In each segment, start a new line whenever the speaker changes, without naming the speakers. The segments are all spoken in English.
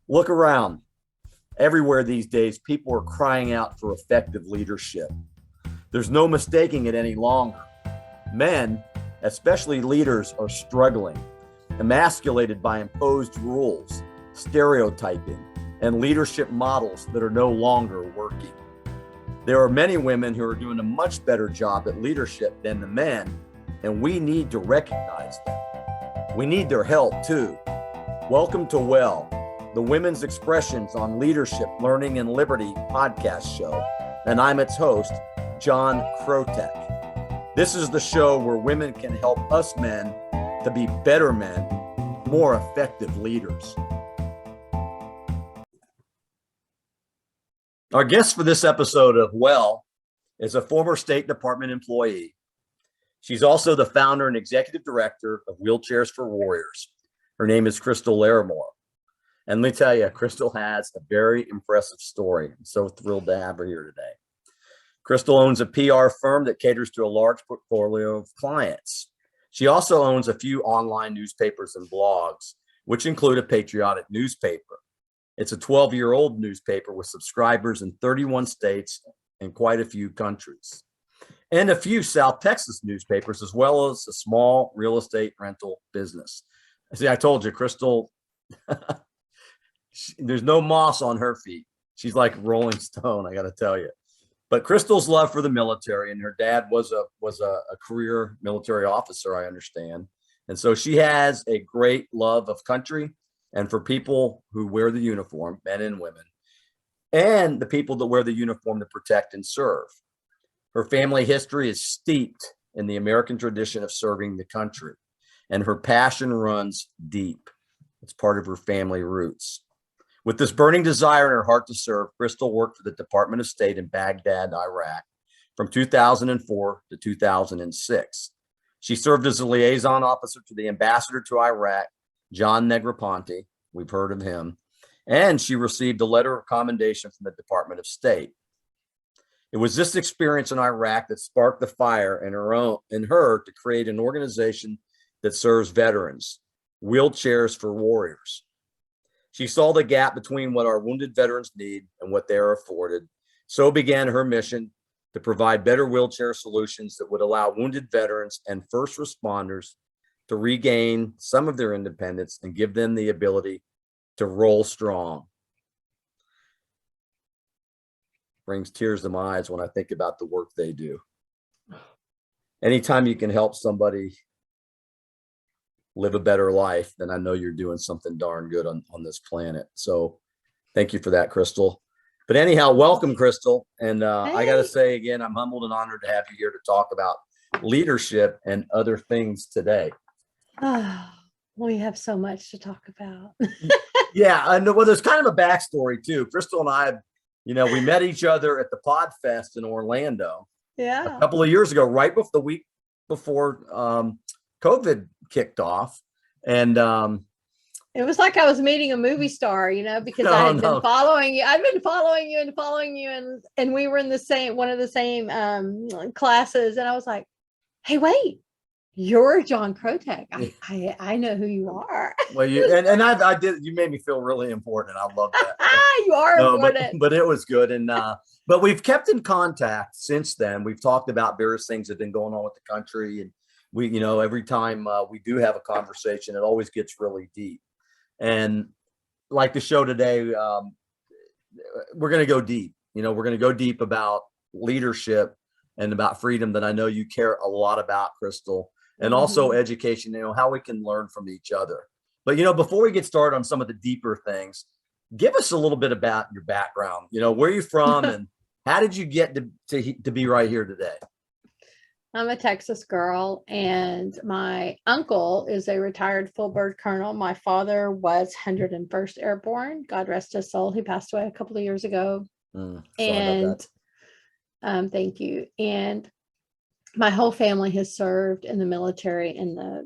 Look around. Everywhere these days, people are crying out for effective leadership. There's no mistaking it any longer. Men, especially leaders, are struggling, emasculated by imposed rules, stereotyping, and leadership models that are no longer working. There are many women who are doing a much better job at leadership than the men, and we need to recognize them. We need their help too. Welcome to W.E.L.L., the Women's Expressions on Leadership, Learning, and Liberty podcast show, and I'm its host, John Krotek. This is the show where women can help us men to be better men, more effective leaders. Our guest for this episode of W.E.L.L. is a former State Department employee. She's also the founder and executive director of Wheelchairs for Warriors. Her name is Crystal Laramore. And let me tell you, Crystal has a very impressive story. I'm so thrilled to have her here today. Crystal owns a PR firm that caters to a large portfolio of clients. She also owns a few online newspapers and blogs, which include a patriotic newspaper. It's a 12-year-old newspaper with subscribers in 31 states and quite a few countries, and a few South Texas newspapers, as well as a small real estate rental business. See, I told you, Crystal, there's no moss on her feet. She's like Rolling Stone, I got to tell you. But Crystal's love for the military, and her dad was a career military officer, I understand. And so she has a great love of country and for people who wear the uniform, men and women, and the people that wear the uniform to protect and serve. Her family history is steeped in the American tradition of serving the country, and her passion runs deep. It's part of her family roots. With this burning desire in her heart to serve, Crystal worked for the Department of State in Baghdad, Iraq, from 2004 to 2006. She served as a liaison officer to the ambassador to Iraq, John Negroponte. We've heard of him. And she received a letter of commendation from the Department of State. It was this experience in Iraq that sparked the fire in her to create an organization that serves veterans, Wheelchairs for Warriors. She saw the gap between what our wounded veterans need and what they are afforded. So began her mission to provide better wheelchair solutions that would allow wounded veterans and first responders to regain some of their independence and give them the ability to roll strong. Brings tears to my eyes when I think about the work they do. Anytime you can help somebody live a better life, then I know you're doing something darn good on this planet. So thank you for that, Crystal. But anyhow, welcome, Crystal. And hey. I got to say again, I'm humbled and honored to have you here to talk about leadership and other things today.
Oh, we have so much to talk about.
Yeah, I know. Well, there's kind of a backstory too. Crystal and I, we met each other at the Pod Fest in Orlando.
Yeah.
A couple of years ago, right before the week before COVID kicked off. And
it was like I was meeting a movie star, because I had been following you. I've been following you and we were in one of the same classes. And I was like, hey, wait, you're John Krotek. I know who you are.
Well, I did. You made me feel really important. I love that.
You are important.
But it was good. And but we've kept in contact since then. We've talked about various things that have been going on with the country, and we, every time we do have a conversation, it always gets really deep. And like the show today, we're going to go deep. We're going to go deep about leadership and about freedom that I know you care a lot about, Crystal. And also education, how we can learn from each other. But, before we get started on some of the deeper things, give us a little bit about your background. Where are you from and how did you get to be right here today?
I'm a Texas girl, and my uncle is a retired full bird colonel. My father was 101st Airborne. God rest his soul. He passed away a couple of years ago. And thank you. And my whole family has served in the military, and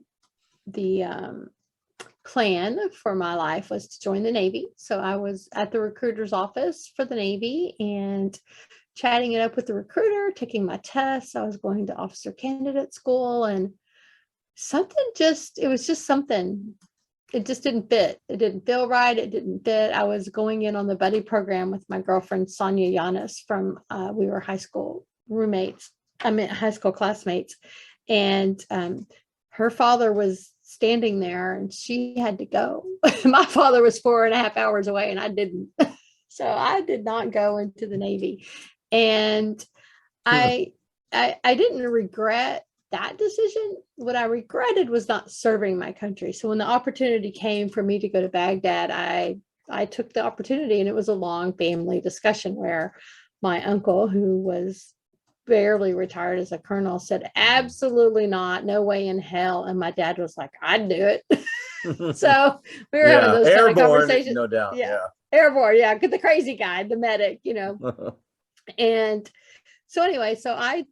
the plan for my life was to join the Navy. So I was at the recruiter's office for the Navy and chatting it up with the recruiter, taking my tests. I was going to officer candidate school, and it was just something it just didn't fit. It didn't feel right. It didn't fit. I was going in on the buddy program with my girlfriend, Sonia Yanis from, we were high school roommates. I mean, high school classmates. And her father was standing there and she had to go. My father was 4.5 hours away and I didn't. So I did not go into the Navy. And I didn't regret that decision. What I regretted was not serving my country. So when the opportunity came for me to go to Baghdad, I took the opportunity, and it was a long family discussion where my uncle, who was barely retired as a colonel, said, absolutely not, no way in hell. And my dad was like, I'd do it. So we were having those kind of conversations.
No doubt.
Yeah. Airborne. Yeah. The crazy guy, the medic, and so anyway, so I,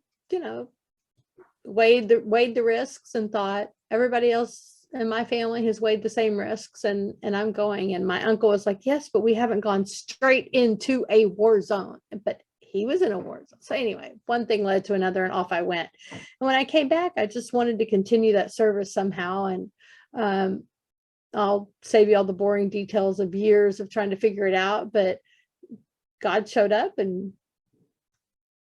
weighed the risks and thought everybody else in my family has weighed the same risks, and I'm going. And my uncle was like, yes, but we haven't gone straight into a war zone. But he was in a war zone. So anyway, one thing led to another and off I went. And when I came back, I just wanted to continue that service somehow. And I'll save you all the boring details of years of trying to figure it out, but God showed up and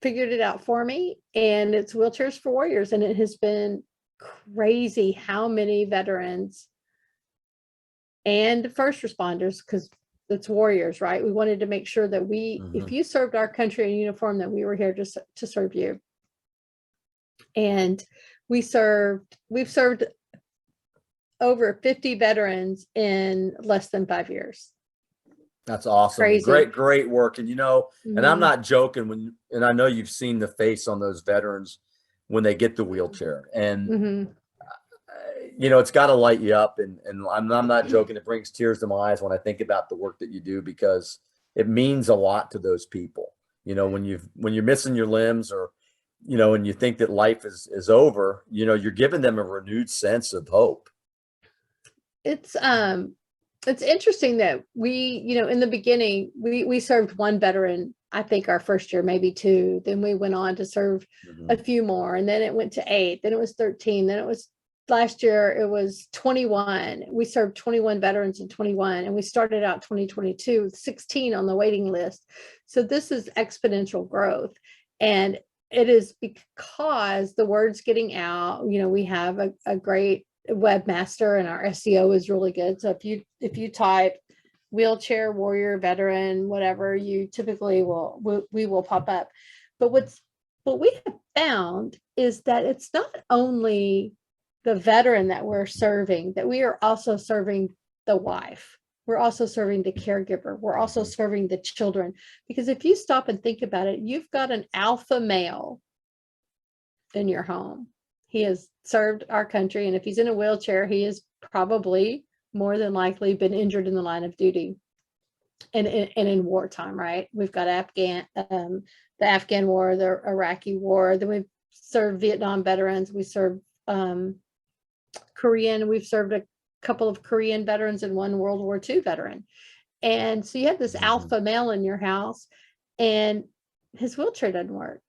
figured it out for me. And it's Wheelchairs for Warriors. And it has been crazy how many veterans and first responders, because it's warriors, right? We wanted to make sure that if you served our country in uniform, that we were here just to serve you. And we've served over 50 veterans in less than 5 years.
That's awesome.
Crazy.
Great work. And, and I'm not joking and I know you've seen the face on those veterans when they get the wheelchair, and, it's got to light you up. And I'm not joking. It brings tears to my eyes when I think about the work that you do, because it means a lot to those people. When you're missing your limbs, or, and you think that life is over, you're giving them a renewed sense of hope.
It's interesting that we, in the beginning, we served one veteran, I think our first year, maybe two. Then we went on to serve a few more, and then it went to 8, then it was 13, then it was last year, it was 21. We served 21 veterans in 21, and we started out 2022 with 16 on the waiting list. So this is exponential growth. And it is because the word's getting out. We have a great webmaster, and our SEO is really good. So if you type wheelchair warrior veteran, whatever, you typically we will pop up. But what we have found is that it's not only the veteran that we're serving, that we are also serving the wife. We're also serving the caregiver. We're also serving the children. Because if you stop and think about it, you've got an alpha male in your home. He has served our country, and if he's in a wheelchair, he has probably more than likely been injured in the line of duty and in wartime, right? We've got the Afghan war, the Iraqi war, then we've served Vietnam veterans, we served Korean, we've served a couple of Korean veterans and one World War II veteran. And so you have this alpha male in your house, and his wheelchair doesn't work.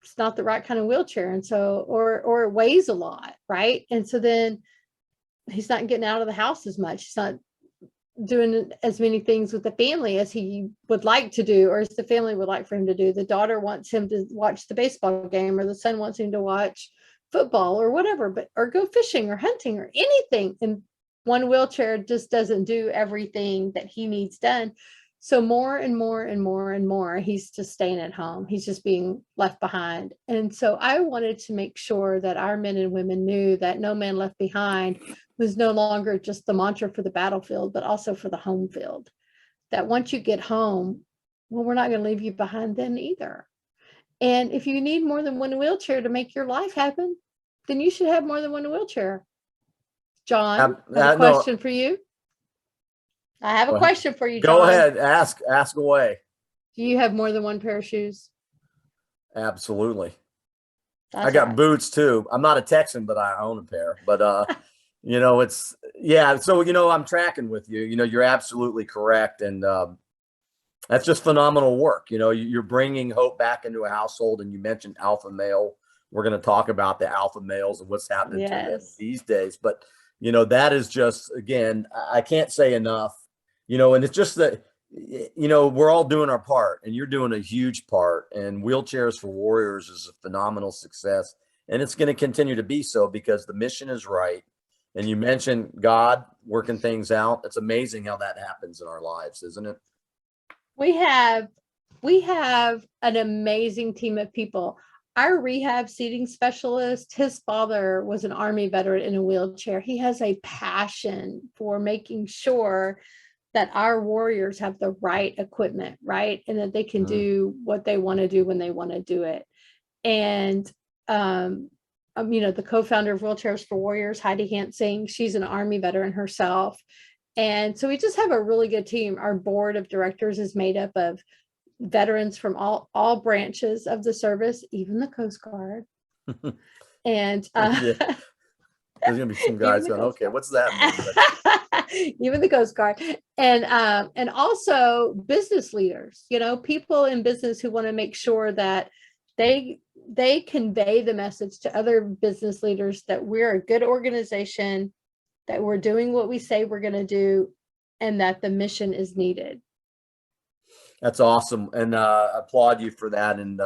It's not the right kind of wheelchair. And so, or it weighs a lot, right? And so then he's not getting out of the house as much. He's not doing as many things with the family as he would like to do, or as the family would like for him to do. The daughter wants him to watch the baseball game, or the son wants him to watch football or whatever, or go fishing or hunting or anything. And one wheelchair just doesn't do everything that he needs done. So more and more and more and more, he's just staying at home. He's just being left behind. And so I wanted to make sure that our men and women knew that no man left behind was no longer just the mantra for the battlefield, but also for the home field. That once you get home, well, we're not going to leave you behind then either. And if you need more than one wheelchair to make your life happen, then you should have more than one wheelchair. John, I have a question for you. I have a question for you, John.
Go ahead, ask away.
Do you have more than one pair of shoes?
Absolutely.
That's
I got boots too. I'm not a Texan, but I own a pair. But So I'm tracking with you. You're absolutely correct, and that's just phenomenal work. You're bringing hope back into a household, and you mentioned alpha male. We're going to talk about the alpha males and what's happening to them these days. But that is just, again, I can't say enough, and it's just that, we're all doing our part, and you're doing a huge part, and Wheelchairs for Warriors is a phenomenal success, and it's going to continue to be so because the mission is right. And you mentioned God working things out. It's amazing how that happens in our lives, isn't it?
We have an amazing team of people. Our rehab seating specialist, his father was an Army veteran in a wheelchair. He has a passion for making sure that our warriors have the right equipment, right? And that they can do what they want to do when they want to do it. And, the co-founder of Wheelchairs for Warriors, Heidi Hansing, she's an Army veteran herself. And so we just have a really good team. Our board of directors is made up of veterans from all branches of the service, even the Coast Guard. And
Yeah. There's gonna be some guys going, okay, what's that mean?
Even the Coast Guard, and also business leaders, people in business who want to make sure that they convey the message to other business leaders that we're a good organization, that we're doing what we say we're going to do, and that the mission is needed.
That's awesome, and applaud you for that. And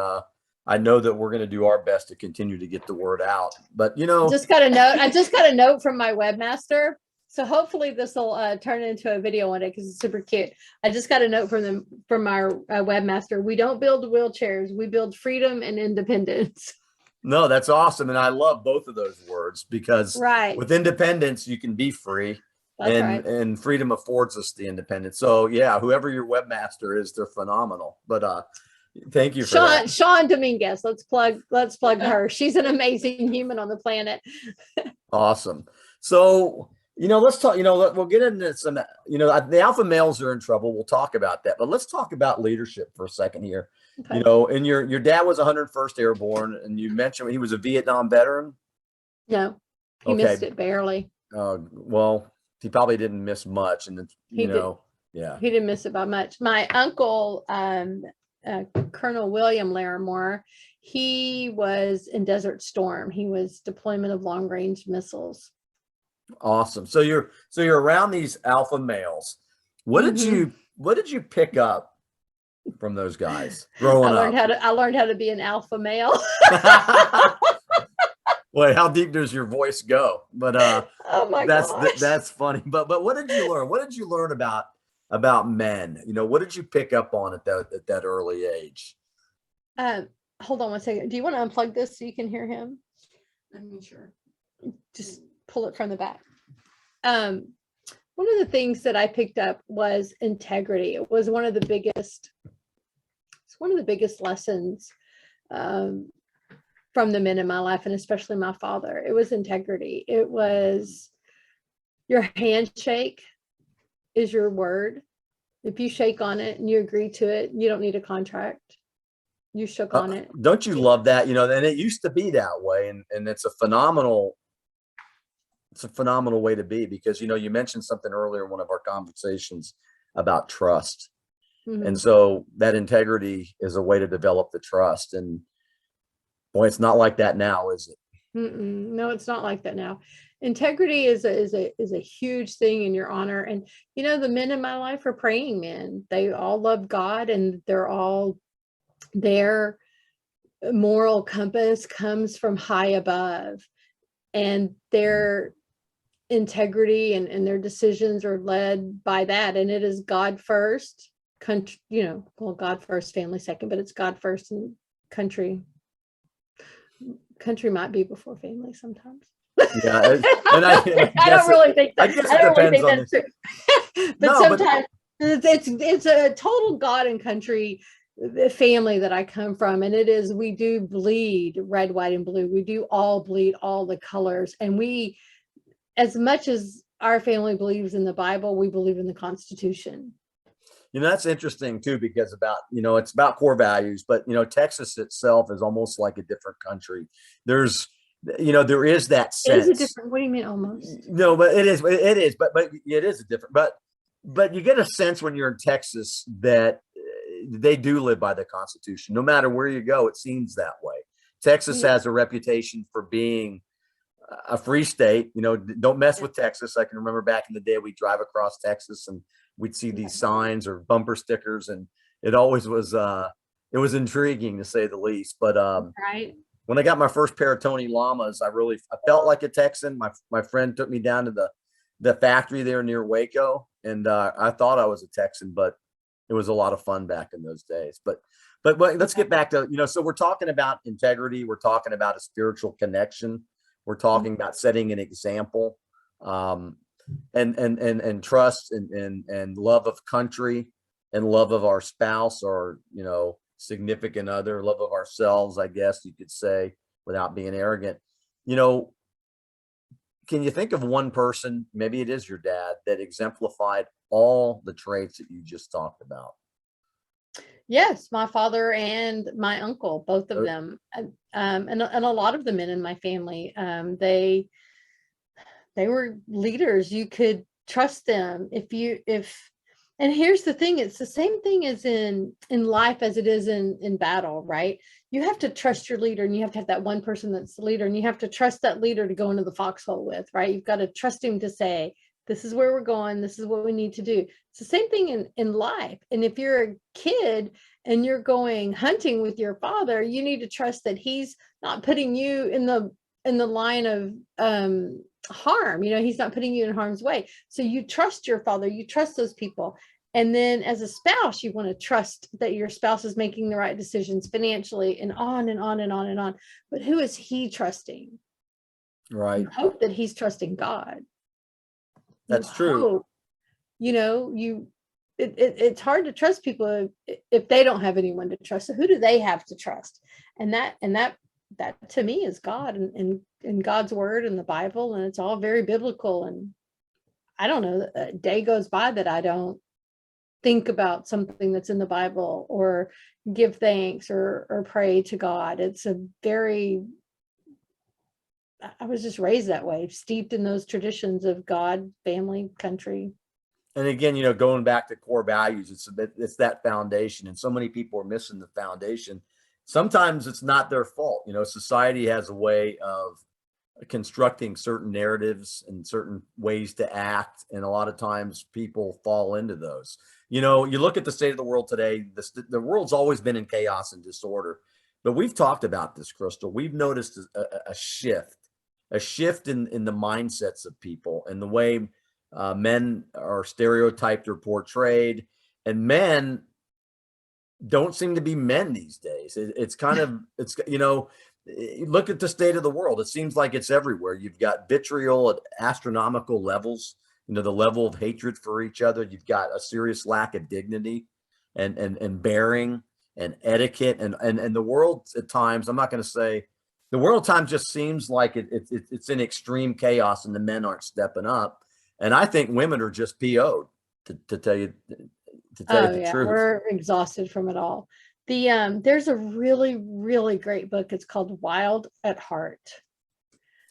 I know that we're going to do our best to continue to get the word out. But
I just got a note from my webmaster. So hopefully this will turn into a video on it because it's super cute. I just got a note from our webmaster. We don't build wheelchairs. We build freedom and independence.
No, that's awesome. And I love both of those words because with independence, you can be free. And freedom affords us the independence. So yeah, whoever your webmaster is, they're phenomenal. But thank you for that.
Sean Dominguez. Let's plug her. She's an amazing human on the planet.
Awesome. So, let's talk, we'll get into some, the alpha males are in trouble. We'll talk about that, but let's talk about leadership for a second here. Okay. And your dad was 101st Airborne, and you mentioned he was a Vietnam veteran.
No, he missed it barely.
Well, he probably didn't miss much. And he
didn't miss it by much. My uncle, Colonel William Laramore, he was in Desert Storm. He was deployment of long range missiles.
Awesome. So you're around these alpha males. What did you pick up from those guys growing up?
I learned how to be an alpha male.
Wait, how deep does your voice go? But
oh my gosh.
That's funny. But what did you learn? What did you learn about men? What did you pick up on at that early age?
Hold on one second. Do you want to unplug this so you can hear him?
I mean, sure.
Just pull it from the back. One of the things that I picked up was integrity. It was one of the biggest lessons from the men in my life, and especially my father. It was integrity. It was your handshake is your word. If you shake on it and you agree to it, you don't need a contract. You shook on it.
Don't you love that? And it used to be that way, and it's a phenomenal way to be, because you mentioned something earlier in one of our conversations about trust. And so that integrity is a way to develop the trust. And boy, it's not like that now, is it?
No, it's not like that now. Integrity is a huge thing in your honor. And the men in my life are praying men. They all love God, and their moral compass comes from high above, and their integrity and their decisions are led by that. And it is God first, country, God first, family second, but it's God first, and country might be before family sometimes.
Yeah, and I
don't really think that.
I guess it depends on
that's true. But sometimes it's a total God and country family that I come from, and we do bleed red, white, and blue. We do all bleed all the colors, and we, as much as our family believes in the Bible, we believe in the Constitution.
That's interesting too, because it's about core values, but Texas itself is almost like a different country. There is that sense.
It is a different, what do you mean almost?
No, but it is, but it is a different, but you get a sense when you're in Texas that they do live by the Constitution. No matter where you go, it seems that way. Texas has a reputation for being a free state, don't mess with Texas. I can remember back in the day, we'd drive across Texas and we'd see these signs or bumper stickers, and it always was, it was intriguing to say the least. But
Right.
when I got my first pair of Tony Llamas, I felt like a Texan. My friend took me down to the factory there near Waco, and I thought I was a Texan, but it was a lot of fun back in those days. But let's get back to, so we're talking about integrity. We're talking about a spiritual connection. We're talking about setting an example, and trust and love of country and love of our spouse or, significant other, love of ourselves, I guess you could say, without being arrogant. Can you think of one person, maybe it is your dad, that exemplified all the traits that you just talked about?
Yes, my father and my uncle, both of them, and a lot of the men in my family, they were leaders. You could trust them and here's the thing, it's the same thing as in life as it is in battle, right? You have to trust your leader, and you have to have that one person that's the leader, and you have to trust that leader to go into the foxhole with, right? You've got to trust him to say, this is where we're going, this is what we need to do. It's the same thing in life. And if you're a kid and you're going hunting with your father, you need to trust that he's not putting you in the line of harm. He's not putting you in harm's way. So you trust your father, you trust those people. And then as a spouse, you want to trust that your spouse is making the right decisions financially, and on and on and on and on. But who is he trusting?
Right.
You hope that he's trusting God.
That's true.
It's hard to trust people if they don't have anyone to trust. So who do they have to trust? And that to me is God and God's word and the Bible, and it's all very biblical. And I don't know, a day goes by that I don't think about something that's in the Bible or give thanks or pray to God. I was just raised that way, steeped in those traditions of God, family, country.
And again, going back to core values, it's that foundation, and so many people are missing the foundation. Sometimes it's not their fault. Society has a way of constructing certain narratives and certain ways to act, and a lot of times people fall into those. You look at the state of the world today. The world's always been in chaos and disorder, but we've talked about this, Crystal. We've noticed a shift in the mindsets of people and the way men are stereotyped or portrayed, and men don't seem to be men these days. Look at the state of the world. It seems like it's everywhere. You've got vitriol at astronomical levels, the level of hatred for each other. You've got a serious lack of dignity and bearing and etiquette, and the world at times, I'm not going to say the world at times, just seems like it's in extreme chaos, and the men aren't stepping up. And I think women are just PO'd, to tell you the truth.
We're exhausted from it all. There's a really, really great book. It's called W.E.L.L. at Heart.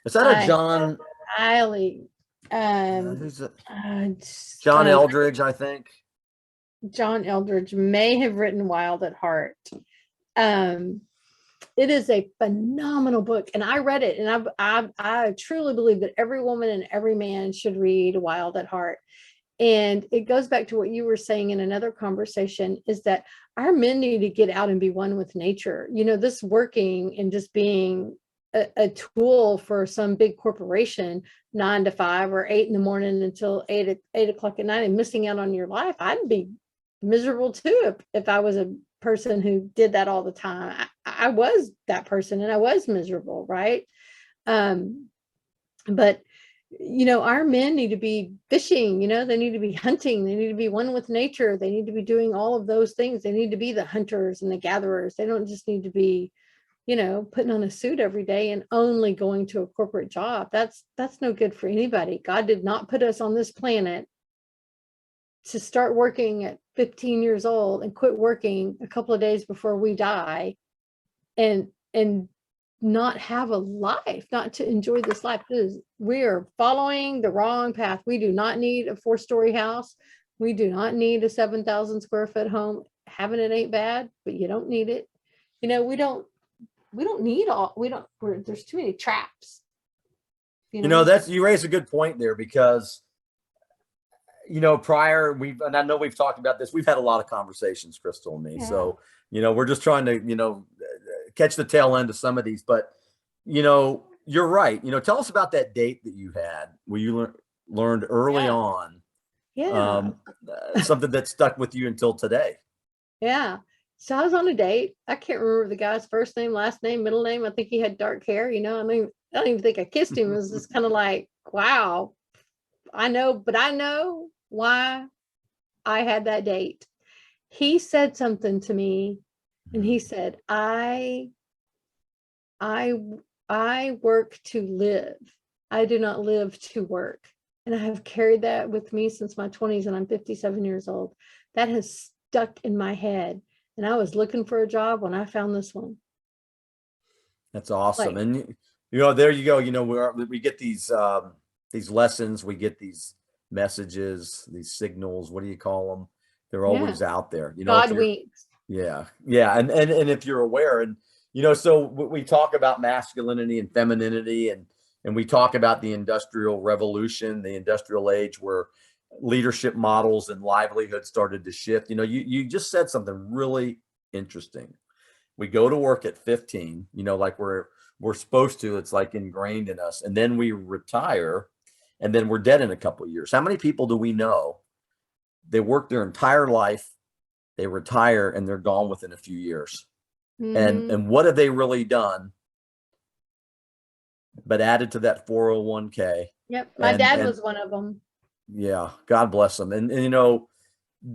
Is that a John?
Highly.
John Eldridge, I think.
John Eldridge may have written W.E.L.L. at Heart. It is a phenomenal book, and I read it, and I truly believe that every woman and every man should read W.E.L.L. at Heart. And it goes back to what you were saying in another conversation, is that our men need to get out and be one with nature. This working and just being a tool for some big corporation, 9 to 5 or 8 in the morning until 8 o'clock at night, and missing out on your life. I'd be miserable too if I was a person who did that all the time. I was that person, and I was miserable, right? But our men need to be fishing, they need to be hunting, they need to be one with nature, they need to be doing all of those things. They need to be the hunters and the gatherers. They don't just need to be, putting on a suit every day and only going to a corporate job. That's no good for anybody. God did not put us on this planet to start working at 15 years old and quit working a couple of days before we die and not have a life, not to enjoy this life. We are following the wrong path. We do not need a 4-story house. We do not need a 7,000 square foot home. Having it ain't bad, but you don't need it. We don't need there's too many traps.
You know, you raise a good point there because, you know, and I know we've talked about this, we've had a lot of conversations, Crystal and me.
Yeah.
So, you know, we're just trying to, you know, catch the tail end of some of these, but, you know, you're right. You know, tell us about that date that you had where you learned early on,
Yeah.
something that stuck with you until today.
Yeah. So I was on a date. I can't remember the guy's first name, last name, middle name. I think he had dark hair, you know. I mean, I don't even think I kissed him. It was just kind of like, wow, I know why I had that date. He said something to me and he said, I work to live. I do not live to work. And I have carried that with me since my 20s, and I'm 57 years old. That has stuck in my head. And I was looking for a job when I found this one.
That's awesome.
Like,
And, you know, there you go. You know, we get these lessons, we get these messages, these signals, what do you call them? They're
yeah,
always out there. You know, if
God
you're,
winks.
yeah. Yeah. And if you're aware, and, you know, so we talk about masculinity and femininity, and we talk about the industrial revolution, the industrial age where leadership models and livelihood started to shift. You know, you just said something really interesting. We go to work at 15, you know, like we're supposed to, it's like ingrained in us. And then we retire, and then we're dead in a couple of years. How many people do we know? They work their entire life, they retire, and they're gone within a few years. And what have they really done but added to that 401k?
Yep. My dad was one of them.
Yeah, God bless them. And you know,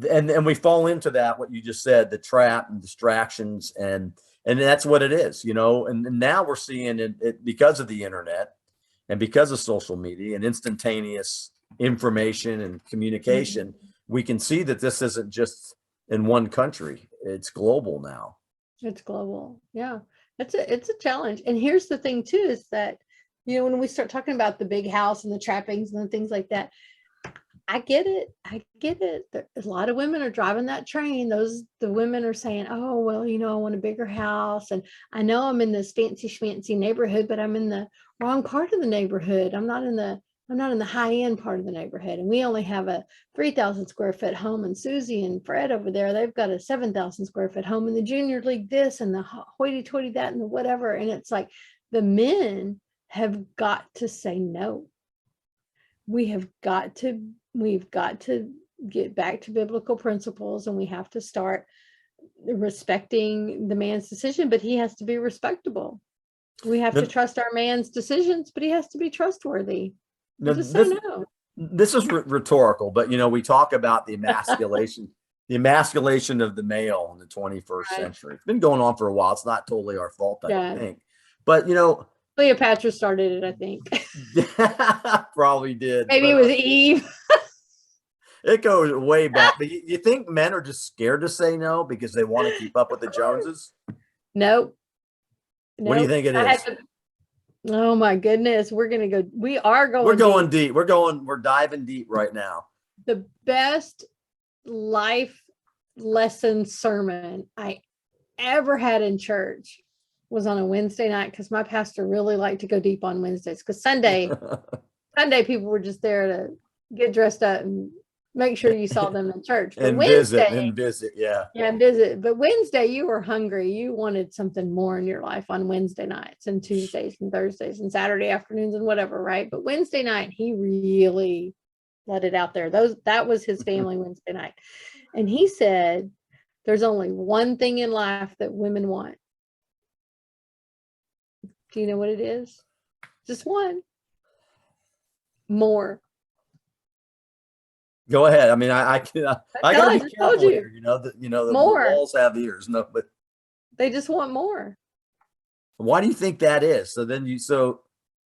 and we fall into that, what you just said, the trap and distractions, and that's what it is, you know. And now we're seeing it because of the internet and because of social media and instantaneous information and communication. We can see that this isn't just in one country, it's global now.
It's global. Yeah. It's a challenge. And here's the thing too, is that, you know, when we start talking about the big house and the trappings and the things like that, I get it. I get it. A lot of women are driving that train. The women are saying, oh, well, you know, I want a bigger house. And I know I'm in this fancy schmancy neighborhood, but I'm in the wrong part of the neighborhood. I'm not in the high end part of the neighborhood. And we only have a 3,000 square foot home. And Susie and Fred over there, they've got a 7,000 square foot home in the junior league, this and the hoity toity that and the whatever. And it's like the men have got to say no. We've got to get back to biblical principles, and we have to start respecting the man's decision, but he has to be respectable. We have to trust our man's decisions, but he has to be trustworthy. Just say no.
This is rhetorical, but you know, we talk about the emasculation of the male in the 21st century. It's been going on for a while. It's not totally our fault, I think. But you know,
Cleopatra started it, I think.
Probably did.
Maybe it was Eve.
It goes way back. But you think men are just scared to say no because they want to keep up with the Joneses?
Nope.
What do you think it is?
Oh my goodness. We are going
We're going deep. We're diving deep right now.
The best life lesson sermon I ever had in church was on a Wednesday night, because my pastor really liked to go deep on Wednesdays, because Sunday people were just there to get dressed up and make sure you saw them in church. But
and
Wednesday,
visit. Yeah.
And visit. But Wednesday, you were hungry. You wanted something more in your life on Wednesday nights and Tuesdays and Thursdays and Saturday afternoons and whatever, right? But Wednesday night, he really let it out there. That was his family Wednesday night. And he said, there's only one thing in life that women want. Do you know what it is? Just one. More.
Go ahead. I mean, I gotta be careful here. You know, the walls have ears. No, but
they just want more.
Why do you think that is?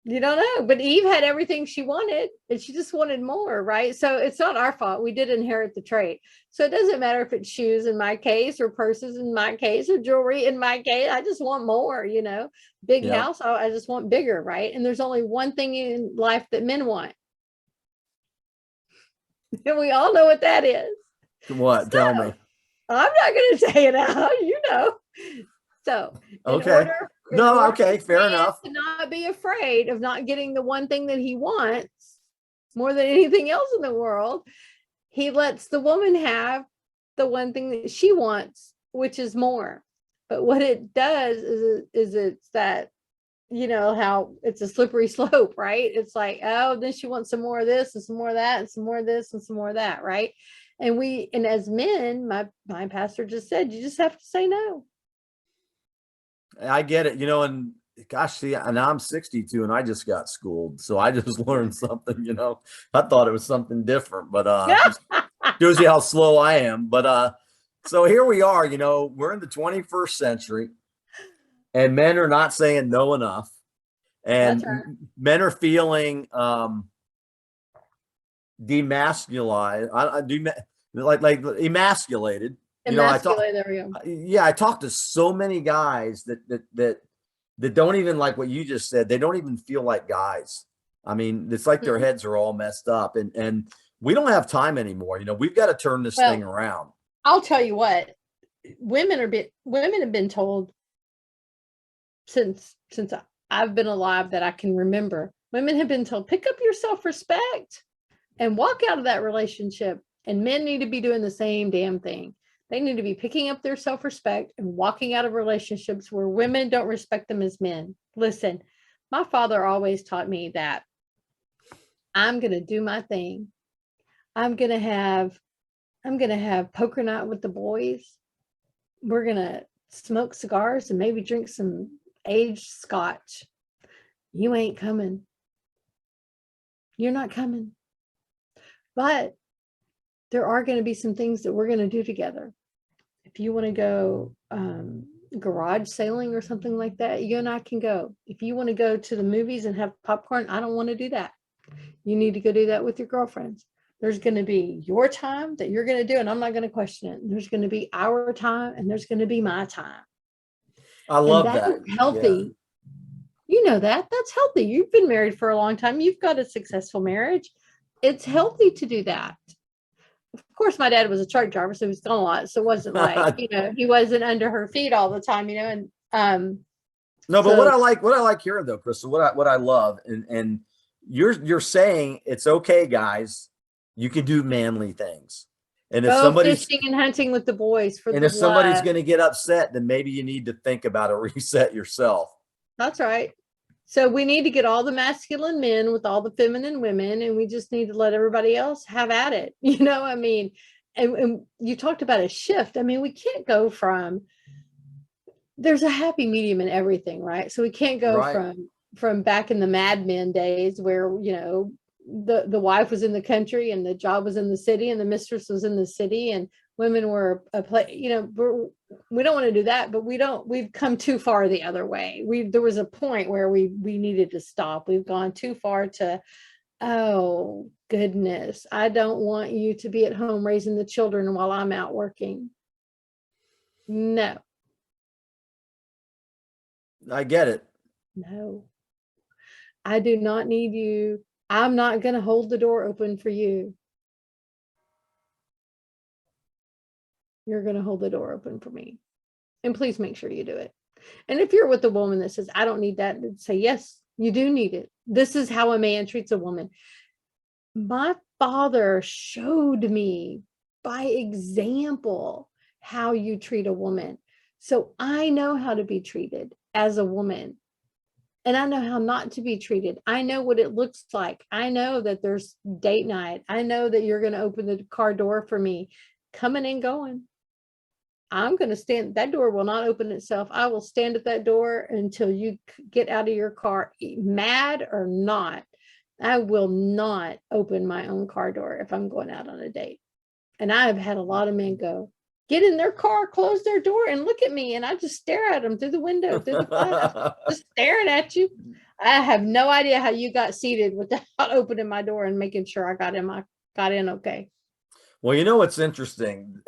You don't know, but Eve had everything she wanted, and she just wanted more, right? So it's not our fault. We did inherit the trait. So it doesn't matter if it's shoes in my case, or purses in my case, or jewelry in my case. I just want more, you know. Big house, I just want bigger, right? And there's only one thing in life that men want. And we all know what that is.
What? Tell me.
I'm not going to say it out, you know. So in order
No, okay, fair enough.
To not be afraid of not getting the one thing that he wants more than anything else in the world. He lets the woman have the one thing that she wants, which is more. But what it does is it's that, you know, how it's a slippery slope, right? It's like, oh, then she wants some more of this and some more of that and some more of this and some more of that, right? And as men, my pastor just said, you just have to say no.
I get it, you know, and gosh, see, and I'm 62 and I just got schooled. So I just learned something, you know. I thought it was something different, but just shows you how slow I am. But so here we are, you know, we're in the 21st century and men are not saying no enough. And
That's right.
men are feeling demasculized. I do like emasculated. You know,
Emasculate, there we go.
yeah, I talked to so many guys that don't even, like what you just said, they don't even feel like guys. I mean, it's like their heads are all messed up, and we don't have time anymore. You know, we've got to turn this thing around.
I'll tell you what, women have been told since I've been alive that I can remember. Women have been told, pick up your self-respect and walk out of that relationship. And men need to be doing the same damn thing. They need to be picking up their self-respect and walking out of relationships where women don't respect them as men. Listen, my father always taught me that I'm going to do my thing. I'm going to have poker night with the boys. We're going to smoke cigars and maybe drink some aged scotch. You ain't coming. You're not coming. But there are going to be some things that we're going to do together. If you want to go garage sailing or something like that, you and I can go. If you want to go to the movies and have popcorn, I don't want to do that. You need to go do that with your girlfriends. There's going to be your time that you're going to do, and I'm not going to question it. There's going to be our time, and there's going to be my time.
I love that.
Healthy. Yeah. You know that. That's healthy. You've been married for a long time. You've got a successful marriage. It's healthy to do that. Of course, my dad was a truck driver, so he was gone a lot. So it wasn't like, you know, he wasn't under her feet all the time, you know. And
no, but what I like hearing though, Crystal, what I love, and you're saying it's okay, guys, you can do manly things. And if somebody's
fishing and hunting with the boys
if somebody's going to get upset, then maybe you need to think about a reset yourself.
That's right. So we need to get all the masculine men with all the feminine women, and we just need to let everybody else have at it. You know, I mean, and you talked about a shift. I mean, we can't go from, there's a happy medium in everything, right? So we can't go from back in the Mad Men days where, you know, the wife was in the country and the job was in the city and the mistress was in the city and women were you know, we don't want to do that, but we've come too far the other way. There was a point where we needed to stop. We've gone too far to, oh goodness, I don't want you to be at home raising the children while I'm out working. No.
I get it.
No. I do not need you. I'm not going to hold the door open for you. You're going to hold the door open for me. And please make sure you do it. And if you're with a woman that says, I don't need that, say, yes, you do need it. This is how a man treats a woman. My father showed me by example how you treat a woman. So I know how to be treated as a woman. And I know how not to be treated. I know what it looks like. I know that there's date night. I know that you're going to open the car door for me, coming and going. I'm going to stand. That door will not open itself. I will stand at that door until you get out of your car, mad or not. I will not open my own car door if I'm going out on a date. And I have had a lot of men go, get in their car, close their door, and look at me. And I just stare at them through the window, through the glass, just staring at you. I have no idea how you got seated without opening my door and making sure I got in okay.
Well, you know what's interesting?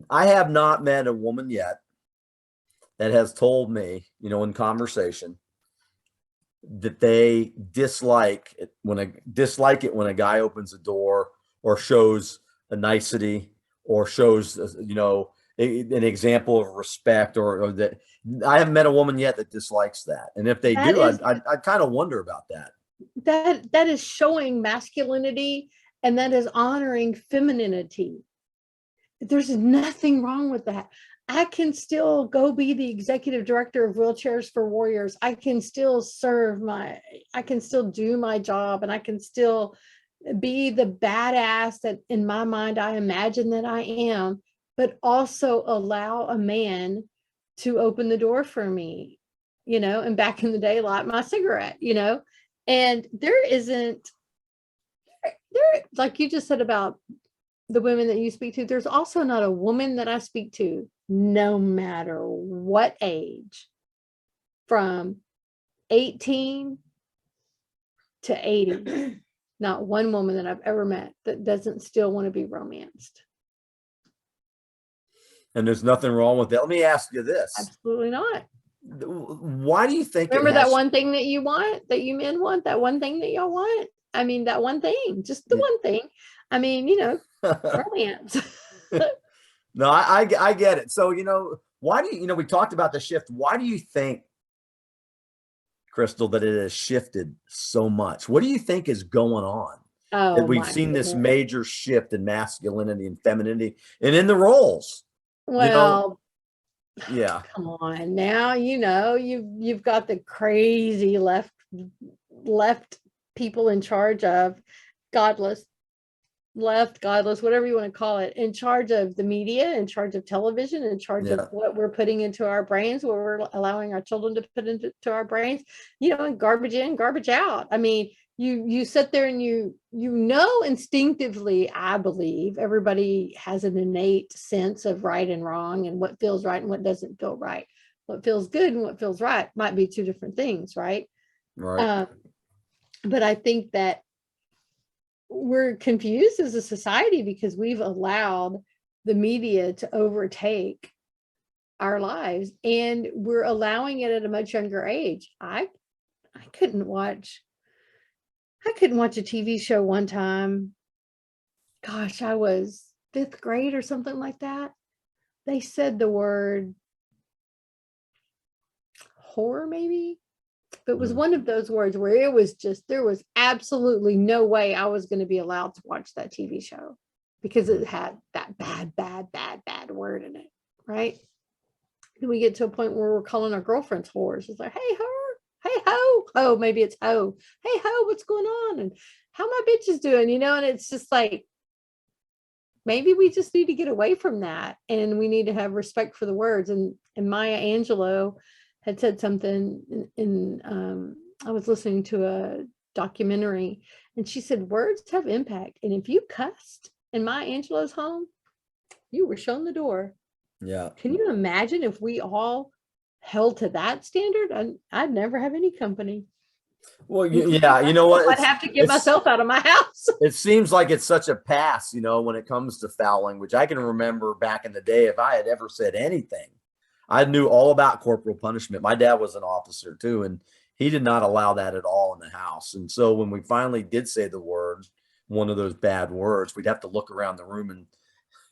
I have not met a woman yet that has told me, you know, in conversation, that they dislike it when a guy opens a door or shows a nicety or shows, you know, an example of respect, or that I haven't met a woman yet that dislikes that. And if they
That
do,
is
I kind of wonder about that.
that is showing masculinity, and that is honoring femininity. There's nothing wrong with that. I can still go be the executive director of Wheelchairs for Warriors. I can still I can still do my job, and I can still be the badass that in my mind I imagine that I am, but also allow a man to open the door for me, and back in the day, light my cigarette, and there, like you just said about the women that you speak to, there's also not a woman that I speak to, no matter what age, from 18 to 80, not one woman that I've ever met that doesn't still want to be romanced.
And there's nothing wrong with that. Let me ask you this.
Absolutely not.
Why do you think
Remember that one thing that you want, that you men want, that one thing that y'all want? I mean, that one thing, just the one thing. I mean, romance.
No, I get it. So, why do you, we talked about the shift. Why do you think, Crystal, that it has shifted so much? What do you think is going on?
Oh,
That we've seen this major shift in masculinity and femininity and in the roles.
Well,
yeah.
Come on now, you've got the crazy left people in charge of Godless, whatever you want to call it, in charge of the media, in charge of television, in charge of what we're putting into our brains, what we're allowing our children to put into our brains, and garbage in, garbage out. I mean, you sit there and instinctively, I believe everybody has an innate sense of right and wrong, and what feels right and what doesn't feel right. What feels good and what feels right might be two different things, right?
Right.
But I think that we're confused as a society because we've allowed the media to overtake our lives, and we're allowing it at a much younger age. I couldn't watch a TV show one time. Gosh, I was 5th grade or something like that. They said the word horror, maybe. It was one of those words where it was just, there was absolutely no way I was going to be allowed to watch that TV show because it had that bad word in it, right? Then we get to a point where we're calling our girlfriends whores. It's like, hey, her, hey, ho, maybe it's ho, hey, ho, what's going on? And how my bitch is doing, and it's just like, maybe we just need to get away from that, and we need to have respect for the words. And Maya Angelou had said something I was listening to a documentary, and she said, words have impact. And if you cussed in Maya Angelou's home, you were shown the door.
Yeah.
Can you imagine if we all held to that standard? I'd never have any company.
Well, yeah, you know what?
I'd have to get myself out of my house.
It seems like it's such a pass, when it comes to foul language. I can remember back in the day, if I had ever said anything, I knew all about corporal punishment. My dad was an officer too, and he did not allow that at all in the house. And so when we finally did say the word, one of those bad words, we'd have to look around the room and,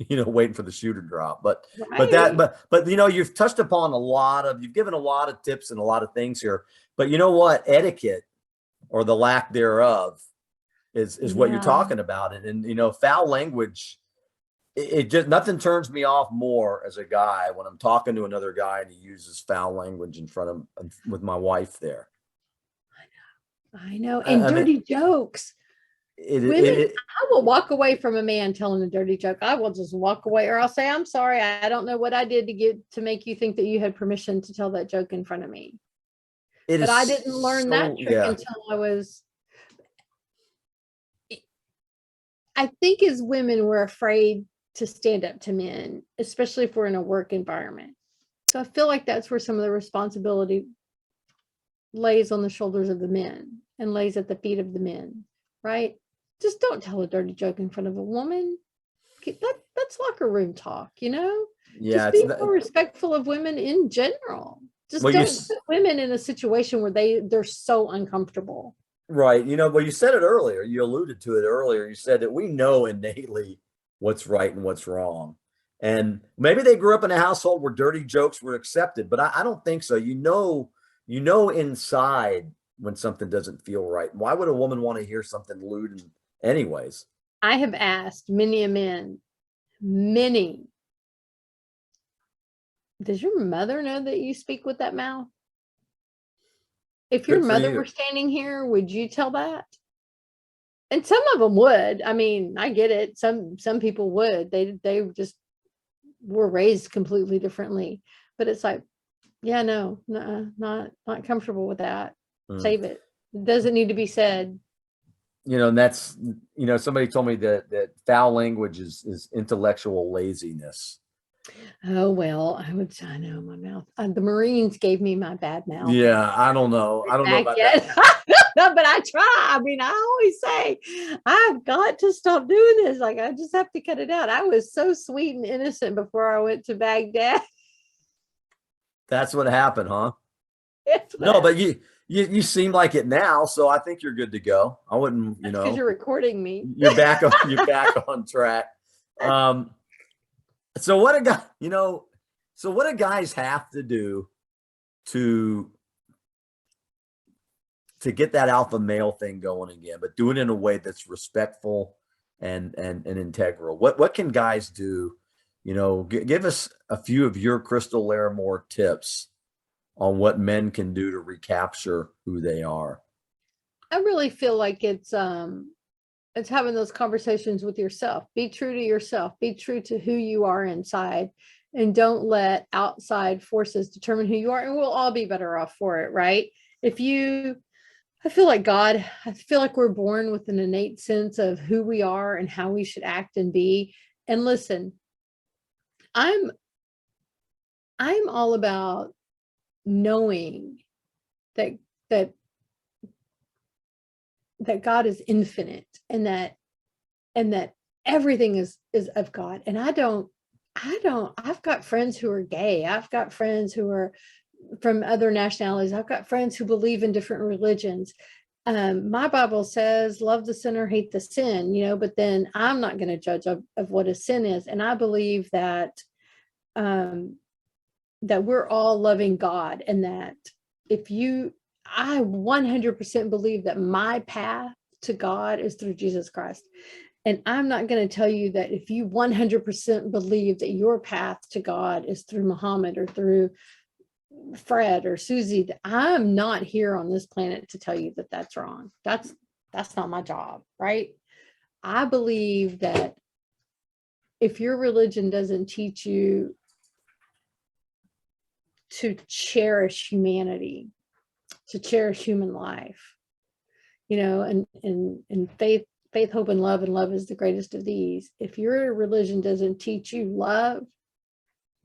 waiting for the shoe to drop. But you've touched upon you've given a lot of tips and a lot of things here. But you know what? Etiquette, or the lack thereof, is what you're talking about. And foul language, it just, nothing turns me off more as a guy when I'm talking to another guy and he uses foul language in front of with my wife there.
I know. And dirty jokes. Women, I will walk away from a man telling a dirty joke. I will just walk away, or I'll say, I'm sorry, I don't know what I did to make you think that you had permission to tell that joke in front of me. But I didn't learn that trick until I think as women, we're afraid to stand up to men, especially if we're in a work environment. So I feel like that's where some of the responsibility lays on the shoulders of the men and lays at the feet of the men, right? Just don't tell a dirty joke in front of a woman. That's locker room talk,
Yeah,
just be more respectful of women in general. Just don't put women in a situation where they're so uncomfortable.
Right. Well, you said it earlier. You alluded to it earlier. You said that we know innately what's right and what's wrong. And maybe they grew up in a household where dirty jokes were accepted, but I don't think so. You know inside when something doesn't feel right. Why would a woman want to hear something lewd anyways?
I have asked many a man, many, does your mother know that you speak with that mouth? If your
Good for
mother
you.
were standing here, would you tell that? And some of them would. I mean, I get it. Some people would. They just were raised completely differently. But it's like, yeah, no, not comfortable with that.
Mm.
Save it. It doesn't need to be said.
You know, and that's, you know, somebody told me that foul language is intellectual laziness.
Oh well, I know my mouth. The Marines gave me my bad mouth.
Yeah, I don't know. I don't know
Back
about
yet.
that.
No, but I try. I mean, I always say, I've got to stop doing this. Like, I just have to cut it out. I was so sweet and innocent before I went to Baghdad.
That's what happened, huh?
It's
No,
what,
but you seem like it now, so I think you're good to go. I wouldn't, you
that's because
know,
you're recording me.
you're back on track. Um, so what a guy, you know, so what do guys have to do to get that alpha male thing going again, but do it in a way that's respectful and integral? What can guys do? You know, give us a few of your Crystal Laramore tips on what men can do to recapture who they are.
I really feel like it's having those conversations with yourself. Be true to yourself. Be true to who you are inside, and don't let outside forces determine who you are. And we'll all be better off for it, right? If you I feel like I feel like we're born with an innate sense of who we are and how we should act and be. And listen, I'm I'm all about knowing that that that God is infinite, and that everything is of God. And I've got friends who are gay. I've got friends who are from other nationalities. I've got friends who believe in different religions. My Bible says, love the sinner, hate the sin, but then I'm not going to judge of what a sin is. And I believe that, that we're all loving God, and that I 100% believe that my path to God is through Jesus Christ. And I'm not going to tell you that if you 100% believe that your path to God is through Muhammad or through Fred or Susie, I'm not here on this planet to tell you that that's wrong. That's not my job, right? I believe that if your religion doesn't teach you to cherish humanity, to cherish human life, and faith, hope, and love is the greatest of these. If your religion doesn't teach you love,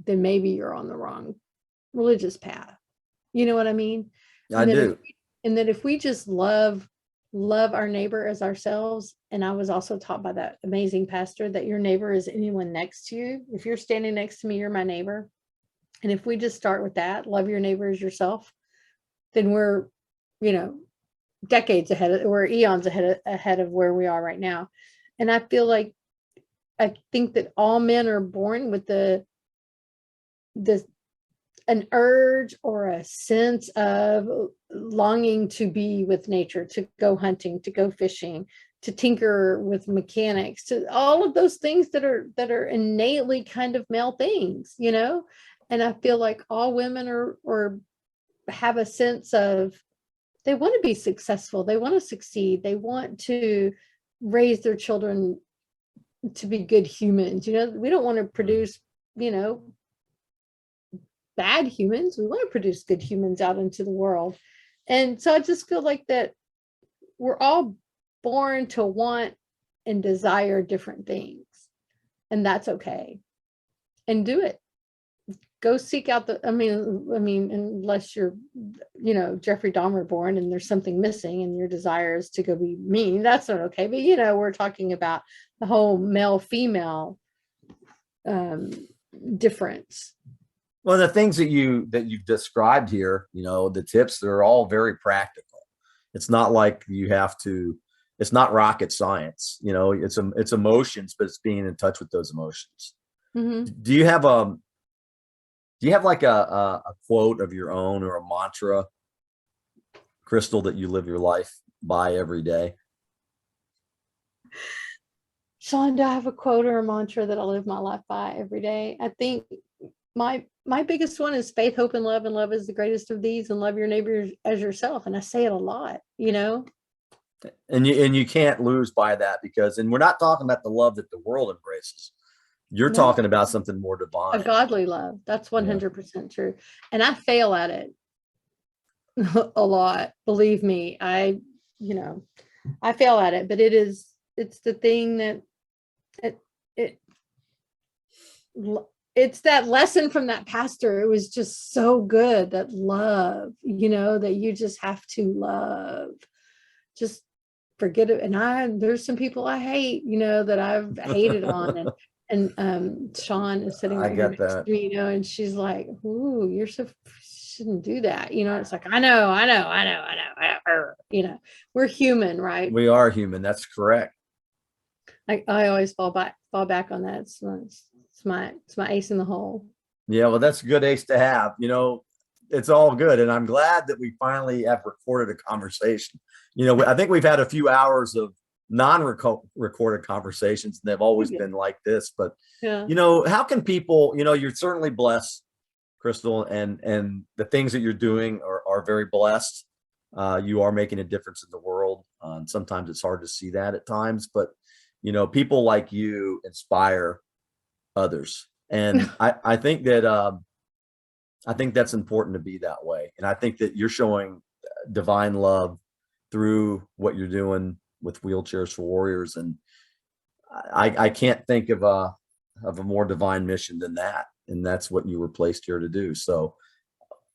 then maybe you're on the wrong religious path. You know what I mean?
I do.
And that if we just love our neighbor as ourselves. And I was also taught by that amazing pastor that your neighbor is anyone next to you. If you're standing next to me, you're my neighbor. And if we just start with that, love your neighbor as yourself, then we're, decades ahead, we're eons ahead of where we are right now. And I think that all men are born with an urge or a sense of longing to be with nature, to go hunting, to go fishing, to tinker with mechanics, to all of those things that are innately kind of male things, And I feel like all women or have a sense of, they want to be successful, they want to succeed, they want to raise their children to be good humans. We don't want to produce, bad humans. We want to produce good humans out into the world. And so I just feel like that we're all born to want and desire different things, and that's okay. And do it. Go seek out I mean, unless you're, Jeffrey Dahmer born and there's something missing and your desire is to go be mean, that's not okay. But, we're talking about the whole male female difference.
Well, the things that you've described here, the tips, they're all very practical. It's not like it's not rocket science, it's emotions, but it's being in touch with those emotions.
Mhm.
Do you have like a quote of your own or a mantra, Crystal, that you live your life by every day?
Sean, do I have a quote or a mantra that I live my life by every day? I think my biggest one is faith, hope, and love is the greatest of these, and love your neighbor as yourself. And I say it a lot, you know.
And you can't lose by that, because, and we're not talking about the love that the world embraces. You're
No,
talking about something more
a
divine.
godly love. That's
Yeah.
100% true. And I fail at it a lot. Believe me, you know, I fail at it, but it's the thing that it, it, it's that lesson from that pastor. It was just so good, that love, you know, that you just have to love. Just forget it. And there's some people I hate, you know, that I've hated on. And Sean is sitting
I
right here
get
next
that.
to me, you know, and she's like, "Ooh, you're so shouldn't do that." You know, it's like, I know. You know, we're human, right?
We are human. That's correct.
I always fall back on that. It's my ace in the hole.
Yeah, well, that's a good ace to have. It's all good. And I'm glad that we finally have recorded a conversation. I think we've had a few hours of non-recorded conversations, and they've always
Yeah.
been like this. But,
Yeah.
how can people, you're certainly blessed, Crystal, and the things that you're doing are very blessed. You are making a difference in the world. And sometimes it's hard to see that at times, but, people like you inspire others. And I think that I think that's important to be that way. And I think that you're showing divine love through what you're doing with Wheelchairs for Warriors. And I can't think of a more divine mission than that. And that's what you were placed here to do. So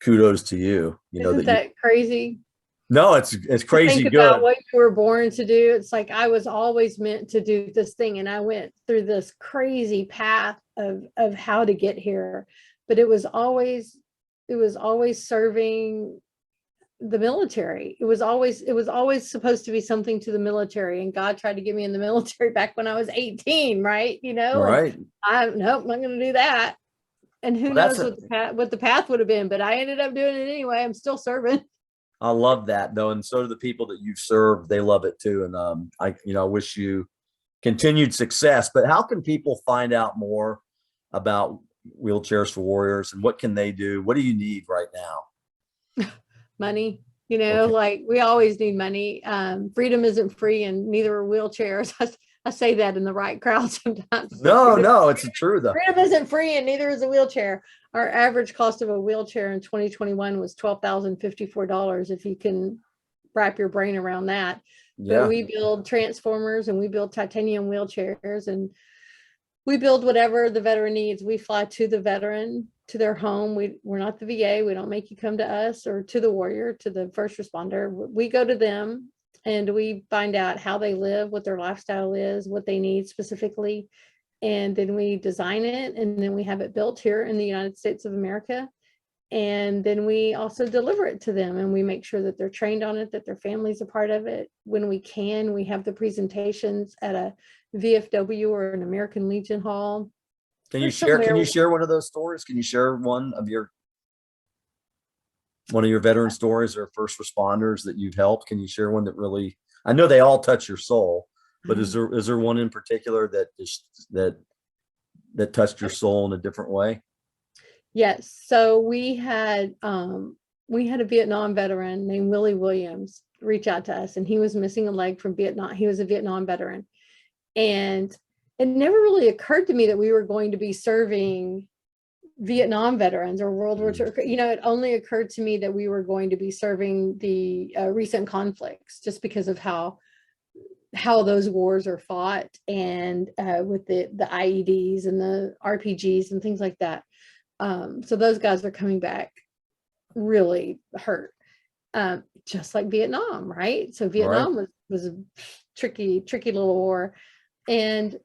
kudos to you.
Isn't that crazy?
No, it's
To think
crazy
about
good.
what you were born to do. It's like I was always meant to do this thing, and I went through this crazy path of how to get here. But it was always serving the military. It was always supposed to be something to the military, and God tried to get me in the military back when I was 18, right? You know, and
Right.
nope, I'm not going to do that. And who
Well, that's
knows what the path would have been, but I ended up doing it anyway. I'm still serving.
I love that though. And so do the people that you've served. They love it too. And I wish you continued success. But how can people find out more about Wheelchairs for Warriors, and what can they do? What do you need right now?
Money, you know,
Okay.
like we always need money. Freedom isn't free, and neither are wheelchairs. I say that in the right crowd sometimes.
No, it's true though.
Freedom isn't free, and neither is a wheelchair. Our average cost of a wheelchair in 2021 was $12,054, if you can wrap your brain around that. But
Yeah.
we build transformers, and we build titanium wheelchairs, and we build whatever the veteran needs. We fly to the veteran, to their home. We're not the VA. We don't make you come to us, or to the warrior, to the first responder. We go to them, and we find out how they live, what their lifestyle is, what they need specifically. And then we design it, and then we have it built here in the United States of America. And then we also deliver it to them, and we make sure that they're trained on it, that their family's a part of it. When we can, we have the presentations at a VFW or an American Legion Hall.
Can
Or
you share? Can
somewhere.
you share one of those stories? Can you share one of your veteran stories or first responders that you've helped? Can you share one that really? I know they all touch your soul, but is there one in particular that touched your soul in a different way?
Yes. So we had a Vietnam veteran named Willie Williams reach out to us, and he was missing a leg from Vietnam. He was a Vietnam veteran. And it never really occurred to me that we were going to be serving Vietnam veterans or World War II. You know, it only occurred to me that we were going to be serving the recent conflicts, just because of how those wars are fought, and with the IEDs and the RPGs and things like that. So those guys are coming back really hurt, just like Vietnam, right? So
Right.
Vietnam was a tricky little war. And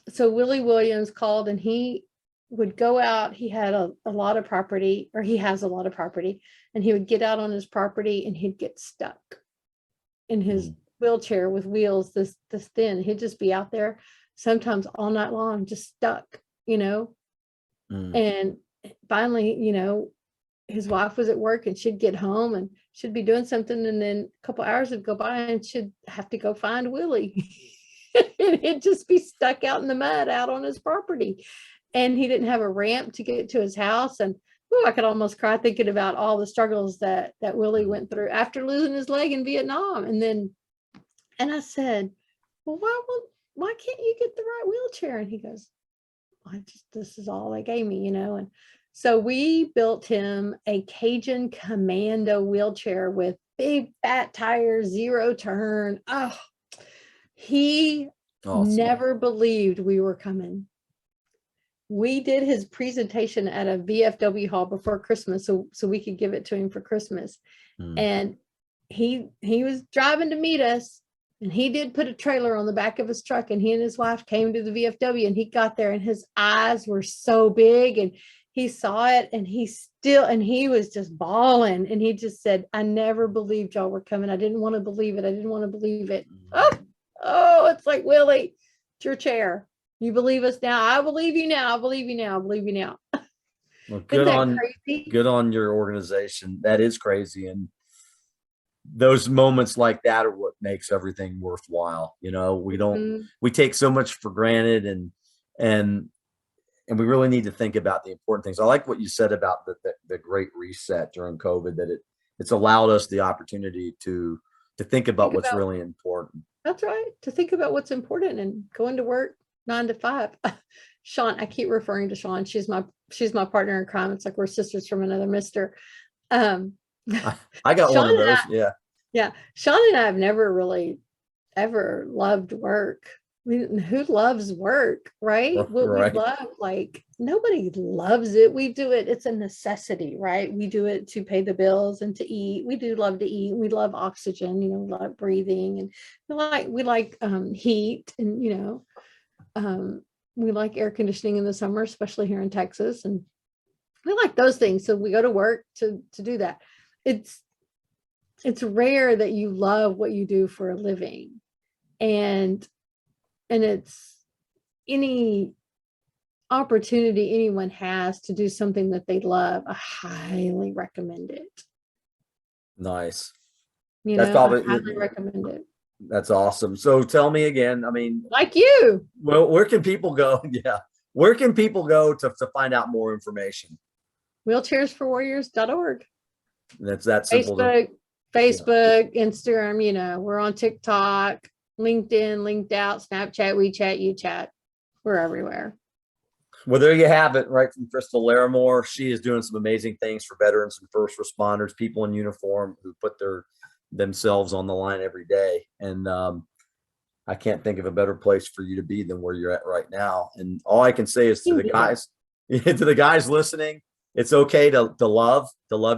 so Willie Williams called, and he would go out. He had a lot of property, or he has a lot of property, and he would get out on his property, and he'd get stuck in his wheelchair with wheels this thin. He'd just be out there sometimes all night long, just stuck, you know, and finally, you know, his wife was at work and she'd get home and she'd be doing something. And then a couple hours would go by and she'd have to go find Willie. And he'd just be stuck out in the mud out on his property. And he didn't have a ramp to get to his house. And I could almost cry thinking about all the struggles that Willie went through after losing his leg in Vietnam. And I said, well, why can't you get the right wheelchair? And he goes, this is all they gave me, you know. And so we built him a Cajun Commando wheelchair with big fat tires, 0 turn. Oh, he never believed we were coming. We did his presentation at a VFW hall before Christmas, so we could give it to him for Christmas. And he was driving to meet us, and he did put a trailer on the back of his truck, and he and his wife came to the VFW, and he got there and his eyes were so big, and he saw it, and he was just bawling, and he just said, I never believed y'all were coming. I didn't want to believe it. I didn't want to believe it. Oh, it's like, Willie, it's your chair. You believe us now. I believe you now. I believe you now. I believe you now.
Well, good on your organization. That is crazy. And those moments like that are what makes everything worthwhile. You know, we take so much for granted, and we really need to think about the important things. I like what you said about the great reset during COVID, that it's allowed us the opportunity to think about what's really important.
That's right. To think about what's important and going to work 9 to 5. Sean, I keep referring to Sean. She's my partner in crime. It's like we're sisters from another mister.
I got one of those.
Yeah. Sean and I have never really ever loved work. Who loves work, right? What we love, like, nobody loves it. We do it. It's a necessity, right? We do it to pay the bills and to eat. We do love to eat. We love oxygen, you know, we like breathing, and we like heat, and, you know, we like air conditioning in the summer, especially here in Texas. And we like those things. So we go to work to do that. It's rare that you love what you do for a living. And it's any opportunity anyone has to do something that they love, I highly recommend it.
Nice.
You know, I highly recommend it.
That's awesome. So tell me again, I mean,
like you.
Well, where can people go? Yeah. Where can people go to find out more information?
Wheelchairsforwarriors.org.
That's that simple.
Facebook, Instagram, you know, we're on TikTok, LinkedIn, LinkedOut, Snapchat, WeChat, UChat. We're everywhere.
Well, there you have it, right from Crystal Laramore. She is doing some amazing things for veterans and first responders, people in uniform who put themselves on the line every day. And I can't think of a better place for you to be than where you're at right now. And all I can say is to the guys listening, it's okay to love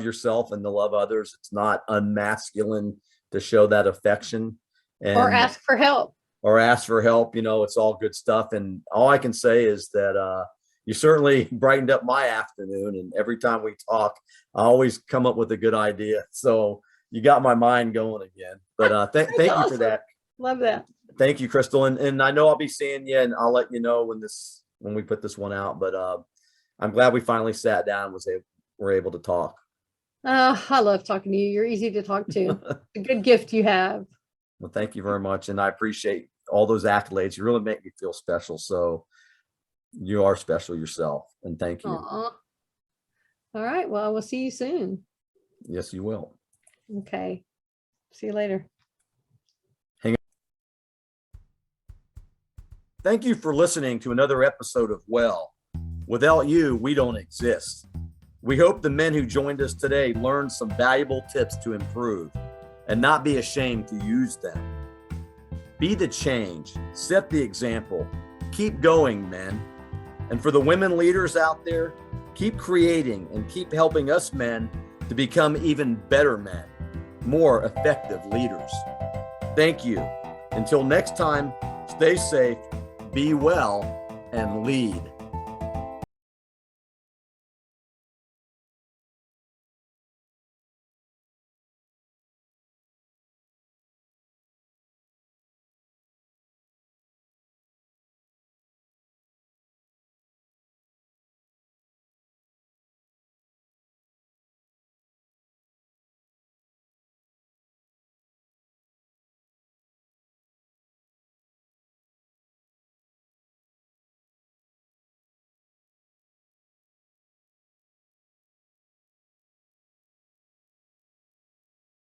yourself and to love others. It's not unmasculine to show that affection.
Or ask for help.
You know, it's all good stuff. And all I can say is that you certainly brightened up my afternoon. And every time we talk, I always come up with a good idea. So you got my mind going again. But thank you for that.
Love that.
Thank you, Crystal. And I know I'll be seeing you, and I'll let you know when we put this one out. But I'm glad we finally sat down and were able to talk.
I love talking to you. You're easy to talk to. A good gift you have.
Well, thank you very much. And I appreciate all those accolades. You really make me feel special. So you are special yourself. And thank you.
Aww. All right. Well, we'll see you soon.
Yes, you will.
Okay. See you later.
Hang on. Thank you for listening to another episode of Well. Without you, we don't exist. We hope the men who joined us today learned some valuable tips to improve and not be ashamed to use them. Be the change, set the example, keep going, men. And for the women leaders out there, keep creating and keep helping us men to become even better men, more effective leaders. Thank you. Until next time, stay safe, be well, and lead.